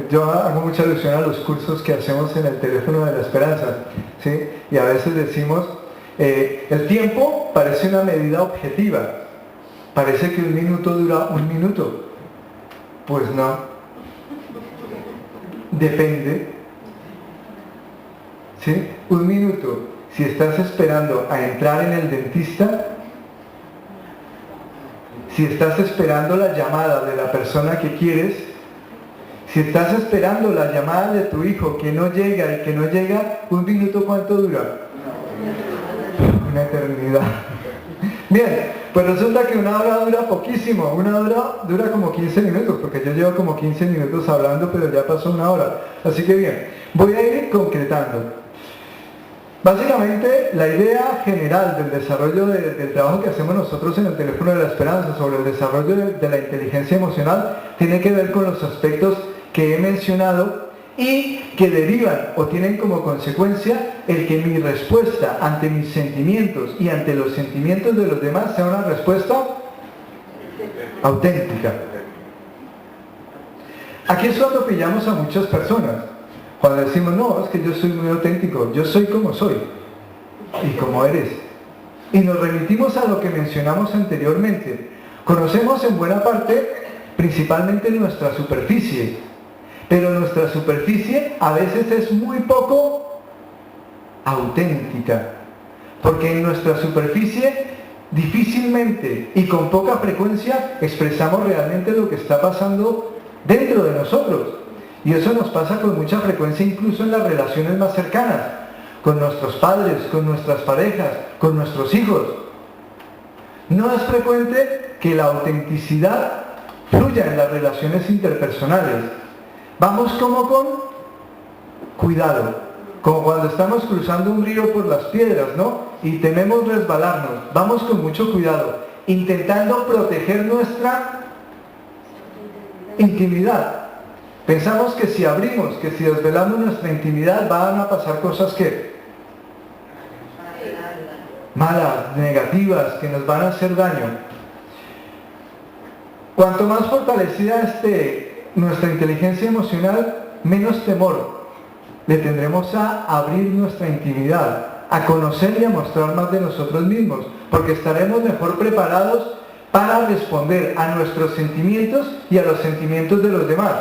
Yo hago mucha alusión a los cursos que hacemos en el teléfono de la esperanza, ¿sí? Y a veces decimos, el tiempo parece una medida objetiva, parece que un minuto dura un minuto. Pues no, depende. ¿Sí? Un minuto, si estás esperando a entrar en el dentista, si estás esperando la llamada de la persona que quieres, si estás esperando la llamada de tu hijo que no llega y que no llega, un minuto, ¿cuánto dura? Una eternidad. Bien, pues resulta que una hora dura poquísimo, una hora dura como 15 minutos, porque yo llevo como 15 minutos hablando, pero ya pasó una hora. Así que bien, voy a ir concretando. Básicamente, la idea general del desarrollo del trabajo que hacemos nosotros en el teléfono de la esperanza sobre el desarrollo de la inteligencia emocional tiene que ver con los aspectos que he mencionado y que derivan o tienen como consecuencia el que mi respuesta ante mis sentimientos y ante los sentimientos de los demás sea una respuesta auténtica. Aquí es cuando pillamos a muchas personas, cuando decimos, no, es que yo soy muy auténtico, yo soy como soy y como eres. Y nos remitimos a lo que mencionamos anteriormente. Conocemos en buena parte principalmente nuestra superficie, pero nuestra superficie a veces es muy poco auténtica, porque en nuestra superficie difícilmente y con poca frecuencia expresamos realmente lo que está pasando dentro de nosotros. Y eso nos pasa con mucha frecuencia incluso en las relaciones más cercanas, con nuestros padres, con nuestras parejas, con nuestros hijos. No es frecuente que la autenticidad fluya en las relaciones interpersonales. Vamos como con cuidado, como cuando estamos cruzando un río por las piedras, ¿no? Y tememos resbalarnos. Vamos con mucho cuidado, intentando proteger nuestra intimidad. Pensamos que si abrimos, que si desvelamos nuestra intimidad van a pasar cosas que malas, negativas, que nos van a hacer daño. Cuanto más fortalecida esté nuestra inteligencia emocional, menos temor le tendremos a abrir nuestra intimidad, a conocer y a mostrar más de nosotros mismos, porque estaremos mejor preparados para responder a nuestros sentimientos y a los sentimientos de los demás.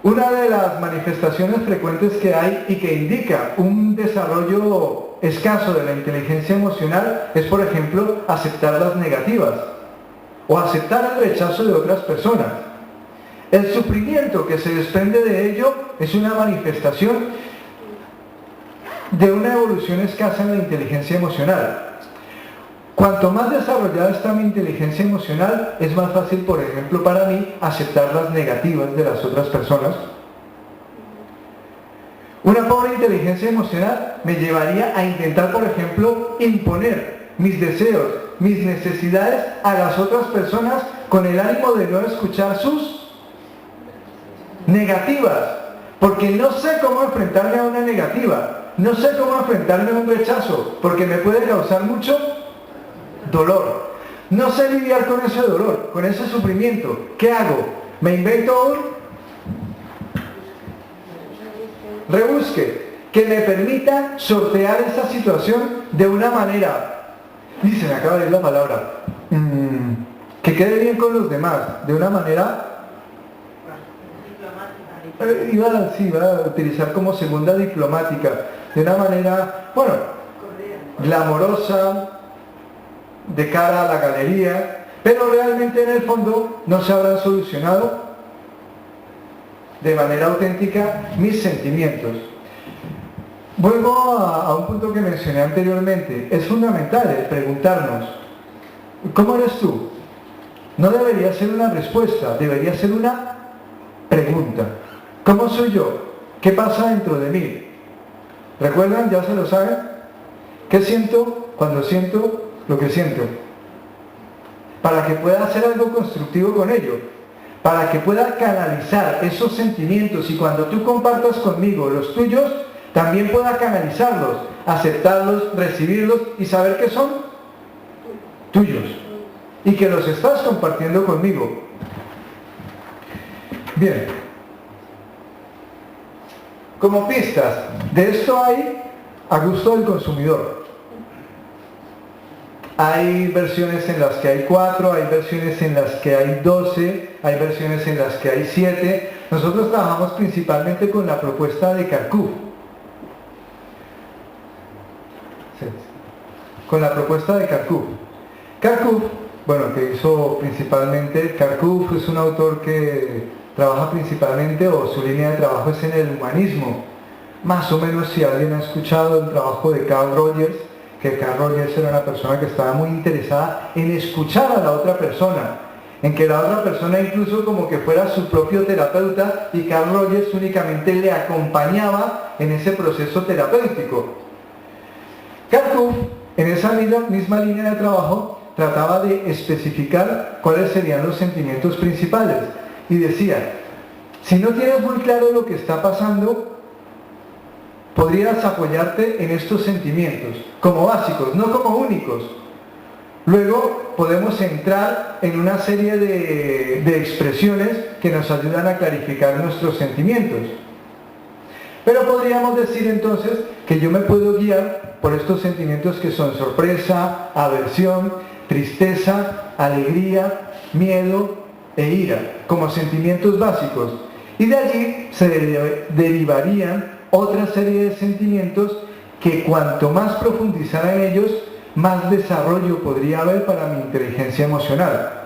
Una de las manifestaciones frecuentes que hay y que indica un desarrollo escaso de la inteligencia emocional es, por ejemplo, aceptar las negativas o aceptar el rechazo de otras personas. El sufrimiento que se desprende de ello es una manifestación de una evolución escasa en la inteligencia emocional. Cuanto más desarrollada está mi inteligencia emocional, es más fácil, por ejemplo, para mí, aceptar las negativas de las otras personas. Una pobre inteligencia emocional me llevaría a intentar, por ejemplo, imponer mis deseos, mis necesidades a las otras personas con el ánimo de no escuchar sus negativas, porque no sé cómo enfrentarme a una negativa, no sé cómo enfrentarme a un rechazo, porque me puede causar mucho dolor. No sé lidiar con ese dolor, con ese sufrimiento. ¿Qué hago? Me invento un rebusque que me permita sortear esa situación de una manera, y se me acaba de ir la palabra, que quede bien con los demás, de una manera, iba a utilizar como segunda diplomática, de una manera, bueno, glamorosa, de cara a la galería, pero realmente en el fondo no se habrán solucionado de manera auténtica mis sentimientos. Vuelvo a un punto que mencioné anteriormente. Es fundamental el preguntarnos, ¿cómo eres tú? No debería ser una respuesta, debería ser una pregunta. ¿Cómo soy yo? ¿Qué pasa dentro de mí? ¿Recuerdan? ¿Ya se lo saben? ¿Qué siento cuando siento lo que siento? Para que pueda hacer algo constructivo con ello, para que pueda canalizar esos sentimientos y cuando tú compartas conmigo los tuyos, también pueda canalizarlos, aceptarlos, recibirlos y saber que son tuyos y que los estás compartiendo conmigo. Bien, como pistas, de esto hay a gusto del consumidor. Hay versiones en las que hay 4, hay versiones en las que hay 12, hay versiones en las que hay 7. Nosotros trabajamos principalmente con la propuesta de Carcuf. Sí. Con la propuesta de Carcuf. Carcuf, bueno, que hizo principalmente, Carcuf es un autor que trabaja principalmente, o su línea de trabajo es en el humanismo. Más o menos, si alguien ha escuchado el trabajo de Carl Rogers, que Carl Rogers era una persona que estaba muy interesada en escuchar a la otra persona, en que la otra persona incluso como que fuera su propio terapeuta y Carl Rogers únicamente le acompañaba en ese proceso terapéutico. Carcuf, en esa misma línea de trabajo, trataba de especificar cuáles serían los sentimientos principales y decía, Si no tienes muy claro lo que está pasando, podrías apoyarte en estos sentimientos, como básicos, no como únicos. Luego podemos entrar en una serie de expresiones que nos ayudan a clarificar nuestros sentimientos. Pero podríamos decir entonces que yo me puedo guiar por estos sentimientos que son sorpresa, aversión, tristeza, alegría, miedo e ira, como sentimientos básicos. Y de allí se derivarían otra serie de sentimientos que cuanto más profundizara en ellos, más desarrollo podría haber para mi inteligencia emocional.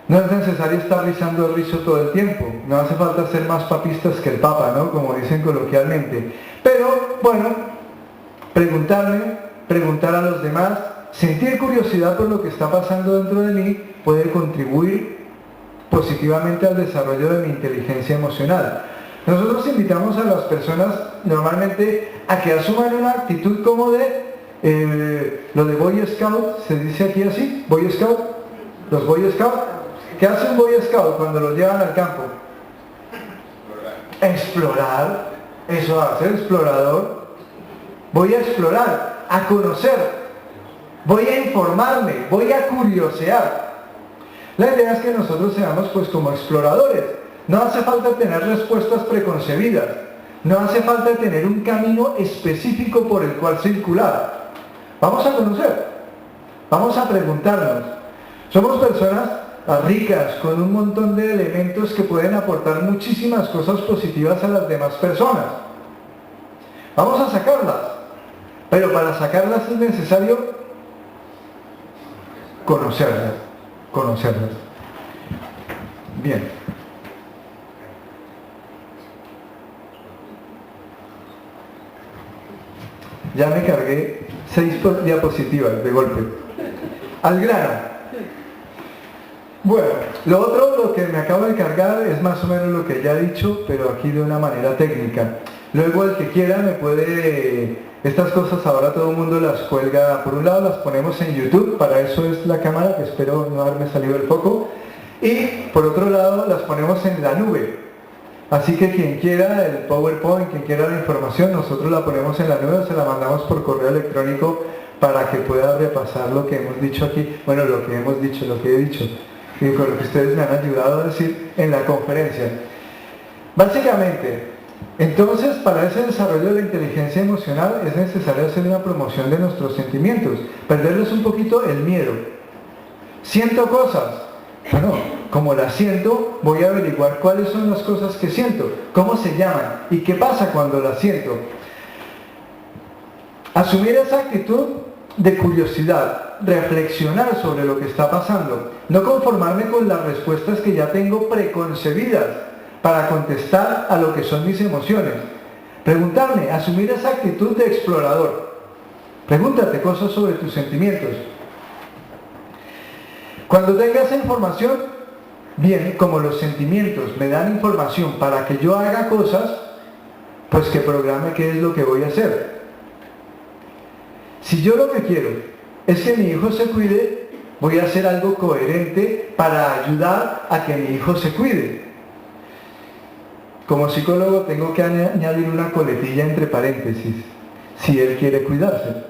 No es necesario estar rizando el rizo todo el tiempo, no hace falta ser más papistas que el Papa, ¿no? Como dicen coloquialmente. Pero, bueno, preguntar a los demás, sentir curiosidad por lo que está pasando dentro de mí puede contribuir positivamente al desarrollo de mi inteligencia emocional. Nosotros invitamos a las personas normalmente a que asuman una actitud como de lo de Boy Scout, se dice aquí así, Boy Scout, los Boy Scout. ¿Qué hace un Boy Scout cuando los llevan al campo? Explorar, eso hace el explorador. Voy a explorar, a conocer, voy a informarme, voy a curiosear. La idea es que nosotros seamos pues como exploradores. No hace falta tener respuestas preconcebidas, no hace falta tener un camino específico por el cual circular. Vamos a conocer, vamos a preguntarnos. Somos personas ricas, con un montón de elementos que pueden aportar muchísimas cosas positivas a las demás personas. Vamos a sacarlas, pero para sacarlas es necesario conocerlas. Bien. Ya me cargué 6 diapositivas de golpe. Al grano. Bueno, lo otro, lo que me acabo de cargar es más o menos lo que ya he dicho, pero aquí de una manera técnica. Luego el que quiera me puede... Estas cosas ahora todo el mundo las cuelga. Por un lado las ponemos en YouTube, para eso es la cámara, que espero no haberme salido el foco. Y por otro lado las ponemos en la nube. Así que quien quiera el PowerPoint, quien quiera la información, nosotros la ponemos en la nube o se la mandamos por correo electrónico para que pueda repasar lo que hemos dicho aquí. Bueno, lo que he dicho. Y con lo que ustedes me han ayudado a decir en la conferencia. Básicamente, entonces, para ese desarrollo de la inteligencia emocional es necesario hacer una promoción de nuestros sentimientos, perderles un poquito el miedo. Siento cosas. Bueno, como las siento, voy a averiguar cuáles son las cosas que siento, cómo se llaman y qué pasa cuando las siento. Asumir esa actitud de curiosidad, reflexionar sobre lo que está pasando, no conformarme con las respuestas que ya tengo preconcebidas para contestar a lo que son mis emociones. Preguntarme, asumir esa actitud de explorador. Pregúntate cosas sobre tus sentimientos. Cuando tenga esa información, bien, como los sentimientos me dan información para que yo haga cosas, pues que programe qué es lo que voy a hacer. Si yo lo que quiero es que mi hijo se cuide, voy a hacer algo coherente para ayudar a que mi hijo se cuide. Como psicólogo tengo que añadir una coletilla entre paréntesis, si él quiere cuidarse.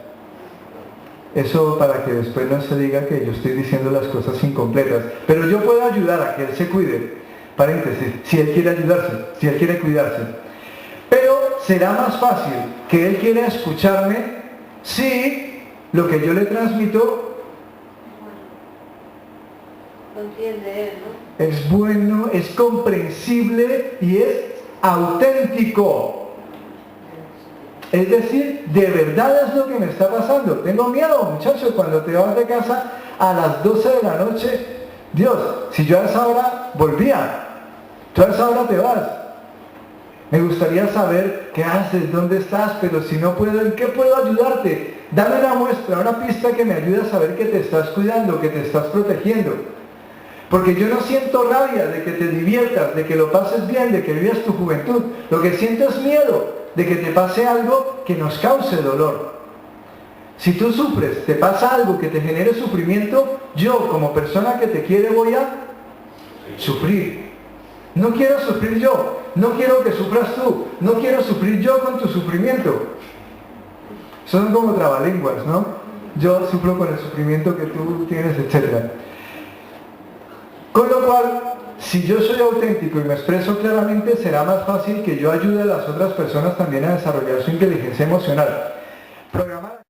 Eso para que después no se diga que yo estoy diciendo las cosas incompletas. Pero yo puedo ayudar a que él se cuide, paréntesis, si él quiere ayudarse, si él quiere cuidarse. Pero será más fácil que él quiera escucharme si lo que yo le transmito es bueno, es comprensible y es auténtico. Es decir, de verdad es lo que me está pasando. Tengo miedo, muchachos, cuando te vas de casa a las 12 de la noche. Dios, si yo a esa hora volvía, tú a esa hora te vas. Me gustaría saber qué haces, dónde estás, pero si no puedo, ¿en qué puedo ayudarte? Dame una muestra, una pista que me ayude a saber que te estás cuidando, que te estás protegiendo. Porque yo no siento rabia de que te diviertas, de que lo pases bien, de que vivas tu juventud. Lo que siento es miedo de que te pase algo que nos cause dolor. Si tú sufres, te pasa algo que te genere sufrimiento, yo como persona que te quiere voy a sufrir. No quiero sufrir yo, no quiero que sufras tú, no quiero sufrir yo con tu sufrimiento. Son como trabalenguas, ¿no? Yo sufro con el sufrimiento que tú tienes, etc. Con lo cual, si yo soy auténtico y me expreso claramente, será más fácil que yo ayude a las otras personas también a desarrollar su inteligencia emocional. Programar